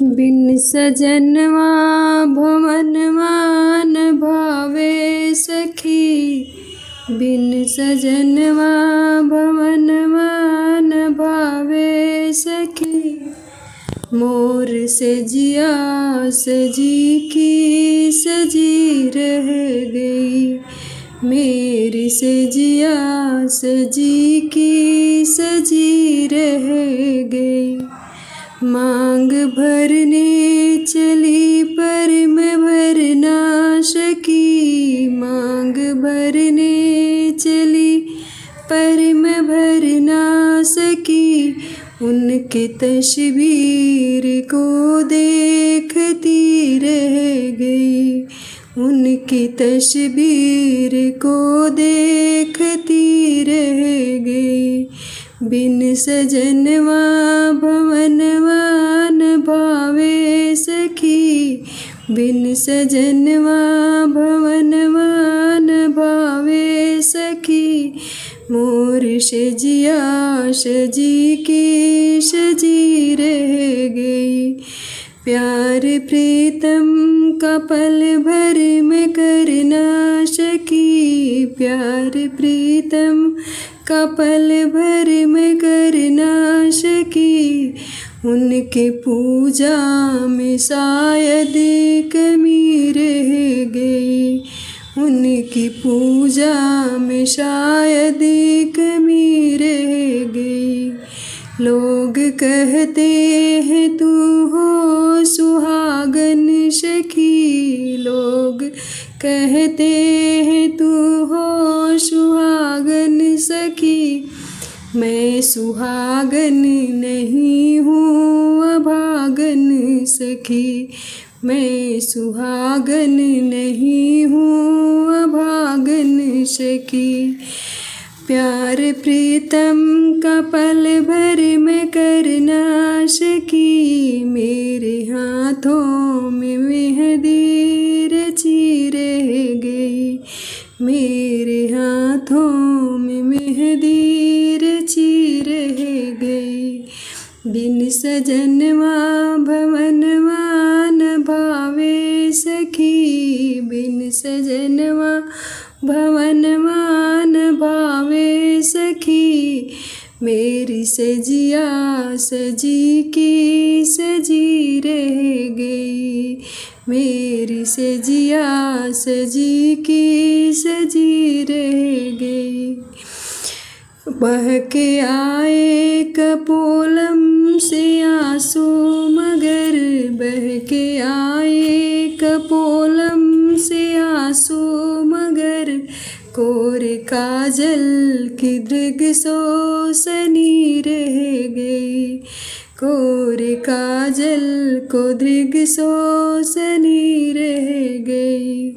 बिन सजनवा भवनवा न भावे सखी, बिन सजनवा भवनवा न भावे सखी। मोर से जिया सजी की सजी रह गई, मेरी से जिया सजी की सजी रह गई। मांग भरने चली पर मैं भर ना सकी, मांग भरने चली पर मैं भर ना सकी। उनके तस्वीर को देखती रह गई, उनकी तस्वीर को देखती रह गई। बिन सजनवा भवनवा न भावे सखी, बिन सजनवा भवनवा न भावे सखी। मोर से जिया सजी की सजी रह गई, प्यार प्रीतम का पल भर में कर ना सकी, प्यार प्रीतम का पल भर में कर ना सकी। उनके पूजा में शायद कमी रह गई, उनकी पूजा में शायद कमी रह गई। लोग कहते हैं तू हो सुहागन सखी, लोग कहते हैं तू हो सुहागन सखी। मैं सुहागन नहीं हूँ अभागन सखी, मैं सुहागन नहीं हूँ अभागन सखी। प्यार प्रीतम का पल भर में कर ना सकी, मेरे हाथों में मेहंदी रची रह गई, मेरे हाथों में मेहंदी रची रह गई। बिन सजनवा भवनवा न भावे सखी, बिन सजनवा भवनवा न भावे सखी। मेरी सजिया सजी की सजी रह गई, मेरी सजिया सजी की सजी रह गई। बह के आए कपोलम से आंसू मगर, बह के आए कपोलम से आंसू मगर। कोरे काजल की दृग सोसनी रह गई, कोरे काजल को दृग सोसनी रह गई।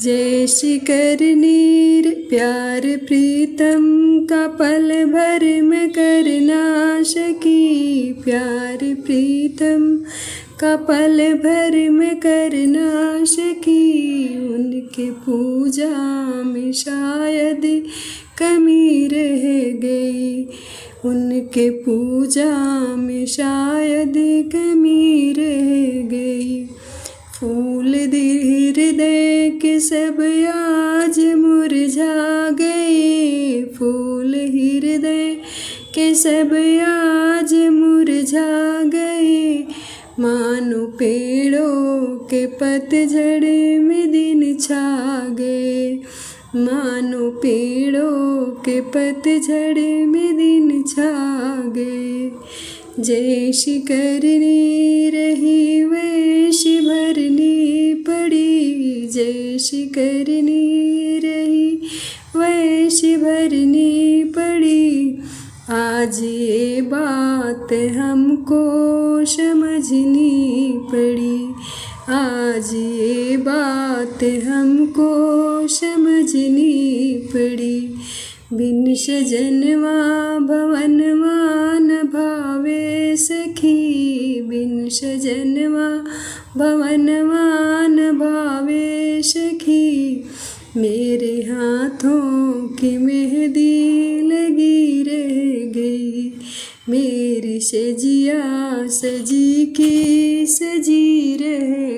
जैसी करनीर प्यार प्रीतम का पल भर में कर ना सकी, प्यार प्रीतम का पल भर में कर ना सकी। उनके पूजा में शायद कमी रह गई, उनके पूजा में शायद कमी रह गई। फूल हृदय के सब आज मुरझा गए, फूल हृदय के सब आज मुरझा गए। मानो पेड़ों के पतझड़ में दिन छा गए, मानो पेड़ों के पतझड़ में दिन छा गए। जैसी करनी रही वैसी भरनी पड़ी, जैसी करनी रही वैसी भरनी पड़ी। आज ये बात हमको समझनी पड़ी, आज ये बात हमको समझनी पड़ी। बिन सजनवा भवनवा न भावे सखी, बिन सजनवा भवनवा न भावे सखी। मेरे हाथों की मेहंदी लगी रह गई, मेरी से जिया सजी की सजी रह